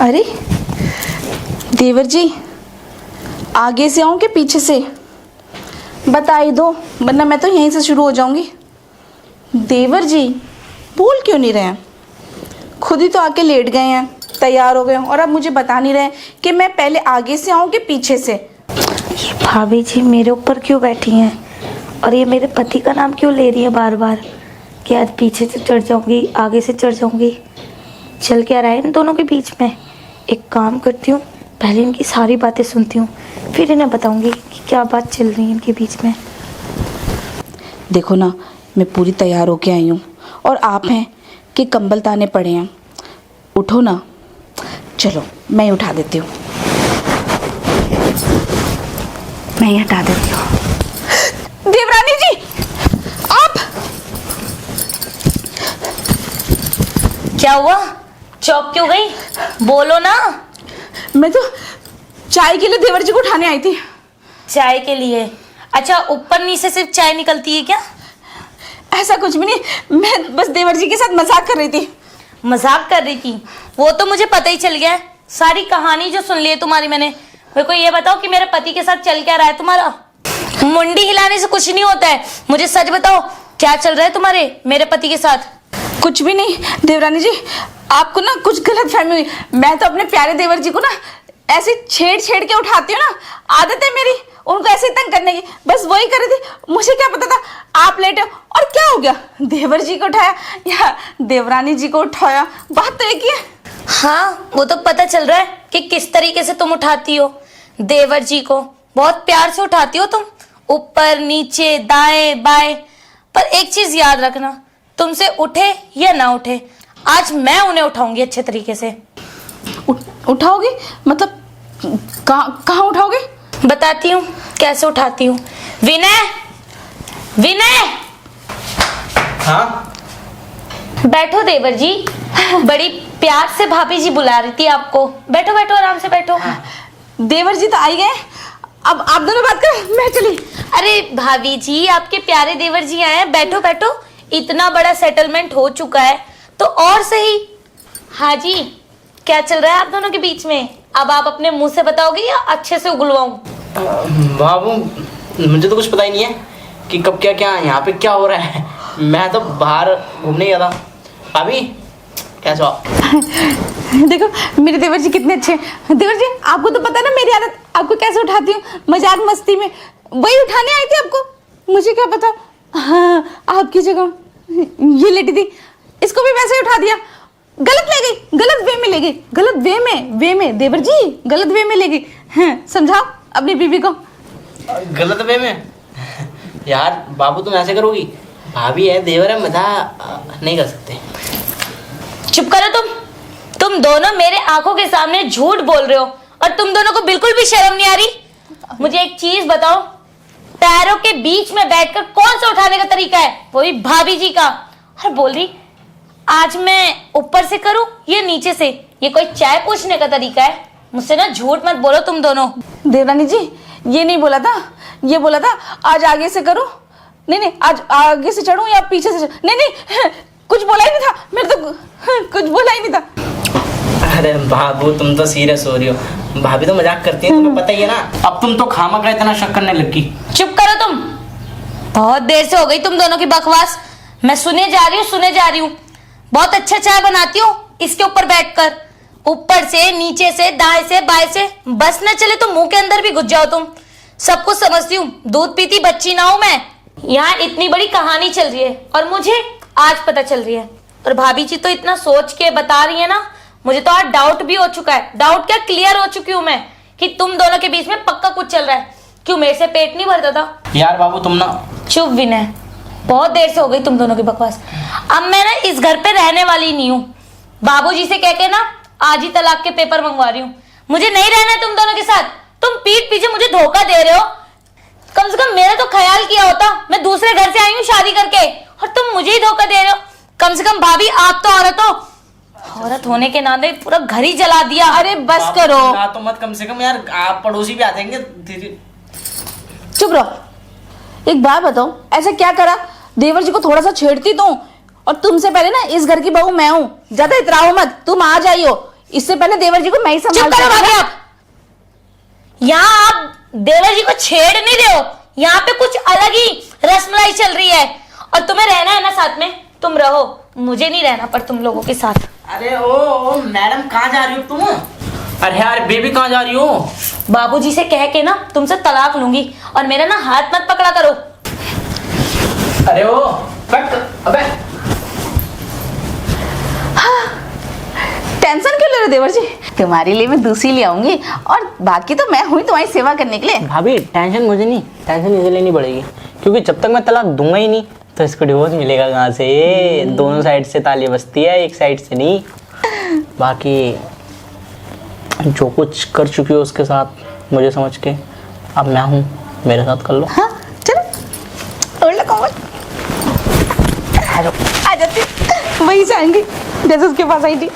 अरे देवर जी, आगे से आऊं कि पीछे से? बता ही दो, वरना मैं तो यहीं से शुरू हो जाऊंगी। देवर जी बोल क्यों नहीं रहे हैं? खुद ही तो आके लेट गए हैं, तैयार हो गए हैं, और अब मुझे बता नहीं रहे कि मैं पहले आगे से आऊं कि पीछे से। ये भाभी जी मेरे ऊपर क्यों बैठी हैं और ये मेरे पति का नाम क्यों ले रही है बार बार कि आज पीछे से चढ़ जाऊंगी, आगे से चढ़ जाऊंगी। चल क्या रहा है इन दोनों के बीच में? एक काम करती हूँ, पहले इनकी सारी बातें सुनती हूँ, फिर इन्हें बताऊंगी कि क्या बात चल रही है इनके बीच में। देखो ना, मैं पूरी तैयार होके आई हूँ और आप हैं कि कंबल ताने पड़े हैं। उठो ना, चलो मैं ही उठा देती हूँ। मैं ही हटा देती हूँ। देवरानी जी, आप क्या हुआ? चौक क्यों गई? बोलो ना। मैं तो चाय के लिए देवर जी को उठाने आई थी। चाय के लिए? अच्छा, ऊपर नीचे सिर्फ चाय निकलती है क्या? ऐसा कुछ भी नहीं, मैं बस देवर जी के साथ मजाक कर रही थी। मजाक कर रही थी? वो तो मुझे पता ही चल गया है, सारी कहानी जो सुन ली है तुम्हारी मैंने। मेरे को ये बताओ कि मेरे पति के साथ चल क्या रहा है तुम्हारा? मुंडी हिलाने से कुछ नहीं होता है, मुझे सच बताओ क्या चल रहा है तुम्हारे मेरे पति के साथ? कुछ भी नहीं देवरानी जी, आपको ना कुछ गलत फहमी हुई। मैं तो अपने प्यारे देवर जी को ना ऐसे छेड़ छेड़ के उठाती हूँ ना, आदत है मेरी उनको ऐसे ही तंग करने की। बस वही कर रही थी, मुझे क्या पता था आप लेटे हो। और क्या हो गया, देवर जी को उठाया या देवरानी जी को उठाया, बात तो एक ही है। हाँ, वो तो पता चल रहा है कि किस तरीके से तुम उठाती हो देवर जी को। बहुत प्यार से उठाती हो तुम, ऊपर नीचे दाएं बाएं। पर एक चीज याद रखना, तुमसे उठे या ना उठे, आज मैं उन्हें उठाऊंगी अच्छे तरीके से। उठाओगे मतलब कहाँ उठाओगे? बताती हूँ कैसे उठाती हूँ। विनय, विनय! हाँ? बैठो देवर जी, बड़ी प्यार से भाभी जी बुला रही थी आपको। बैठो बैठो, आराम से बैठो। देवर जी तो आई गए, अब आप दोनों बात करो, मैं चली। अरे भाभी जी, आपके प्यारे देवर जी आए हैं, बैठो बैठो। इतना बड़ा सेटलमेंट हो चुका है तो और सही। हाँ जी, क्या चल रहा है आप दोनों के बीच में? अब आप अपने मुंह से बताओगे या अच्छे से उगलवाऊं? बाबू, मुझे तो कुछ पता ही नहीं है कि कब क्या क्या यहाँ पे क्या हो रहा है। मैं तो बाहर घूमने गया था। भाभी कैसे हो? देखो मेरे देवर जी कितने अच्छे हैं। देवर जी आपको तो पता है ना मेरी आदत, आपको कैसे उठाती हूँ मजाक मस्ती में, वही उठाने आई थी आपको। मुझे क्या पता, हाँ आपकी जगह ये लेटी थी, इसको भी वैसे ही उठा दिया। गलत ले गई, गलत वे में ले गई, गलत वे में देवर जी गलत वे में ले गई। हाँ, समझाओ अपनी बीवी को। गलत वे में? यार बाबू तुम ऐसे करोगी? भाभी है, देवर है, मजाक नहीं कर सकते। चुप करो तुम दोनों मेरे आंखों के सामने झूठ बोल रहे हो और तुम दोनों को बिल्कुल भी शर्म नहीं आ रही। मुझे एक चीज बताओ, पैरों के बीच में बैठकर कौन सा उठाने का तरीका है? वो भी भाभी जी का। और बोल रही आज मैं ऊपर से करूं या नीचे से, ये कोई चाय पूछने का तरीका है? मुझसे ना झूठ मत बोलो तुम दोनों। देवरानी जी ये नहीं बोला था, ये बोला था आज आगे से करो। नहीं आज आगे से चढ़ूं या पीछे से नहीं, कुछ बोला ही नहीं था, मेरे तो कुछ बोला ही नहीं था। अरे बाबू तुम तो सीरियस हो रही हो, भाभी तो मजाक करती है, तुम्हें पता ही है ना। अब तुम तो खामखा इतना शक करने लगी। चुप करो तुम, बहुत देर से हो गई तुम दोनों की बकवास। मैं सुने जा रही हूँ। बहुत अच्छा चाय बनाती हूँ इसके ऊपर बैठकर, ऊपर से नीचे से दाएं से बाएं से, बस न चले तो मुंह के अंदर भी घुस जाओ तुम। सब कुछ समझती हूँ, दूध पीती बच्ची ना हूं मैं। यहाँ इतनी बड़ी कहानी चल रही है और मुझे आज पता चल रही है, और भाभी जी तो इतना सोच के बता रही है ना, मुझे तो आज डाउट भी हो चुका है। डाउट क्या, क्लियर हो चुकी हूँ मैं कि तुम दोनों के बीच में पक्का कुछ चल रहा है। क्यों, मेरे से पेट नहीं भरता था? यार बाबू तुम ना चुप विनय, बहुत देर से हो गई तुम दोनों की बकवास। अब मैं ना इस घर पे रहने वाली नहीं हूँ। बाबूजी से कह के ना आज ही तलाक के पेपर मंगवा रही हूँ। मुझे नहीं रहना है तुम दोनों के साथ। तुम पीठ पीछे मुझे धोखा दे रहे हो। कम से कम मेरा तो ख्याल किया होता, मैं दूसरे घर से आई हूँ शादी करके, और तुम मुझे ही धोखा दे रहे हो। कम से कम भाभी आप तो औरत होने के नाते पूरा घर ही जला दिया। अरे बस करो तो मत, कम से कम यार आप पड़ोसी भी आ जाएंगे। चुप रहो। एक बात बताओ, ऐसा क्या करा देवर जी को थोड़ा सा छेड़ती तो, और तुमसे पहले ना इस घर की बहू मैं हूँ, ज्यादा इतराओ मत। तुम आ जाइयो, इससे पहले देवर जी को मैं ही चुप संभाल करो भाभी आप। यहाँ आप देवर जी को छेड़ नहीं रहे हो, यहाँ पे कुछ अलग ही रसमलाई चल रही है। और तुम्हें रहना है ना साथ में, तुम रहो, मुझे नहीं रहना पर तुम लोगों के साथ। अरे ओ मैडम कहाँ जा रही हो तुम? अरे यार बेबी कहाँ जा रही हो? बाबूजी से कह के ना तुमसे तलाक लूंगी और मेरा ना हाथ मत पकड़ा करो। अरे ओ कट, अबे टेंशन क्यों ले रहे हो देवर जी? तुम्हारे लिए मैं दूसरी ले आऊंगी और बाकी तो मैं हुई तुम्हारी सेवा करने के लिए। भाभी टेंशन मुझे नहीं, टेंशन इसे लेनी पड़ेगी क्योंकि जब तक मैं तलाक दूंगा ही नहीं तो इसको डिवोर्स मिलेगा कहाँ से? दोनों साइड से ताली बजती है, एक साइड से नहीं। बाकी जो कुछ कर चुकी हो उसके साथ मुझे समझ के, अब मैं हूँ, मेरे साथ कर लो। हाँ चलो और लगाओ, आ जाती, वहीं से आएंगी जैसे उसके पास आई थी।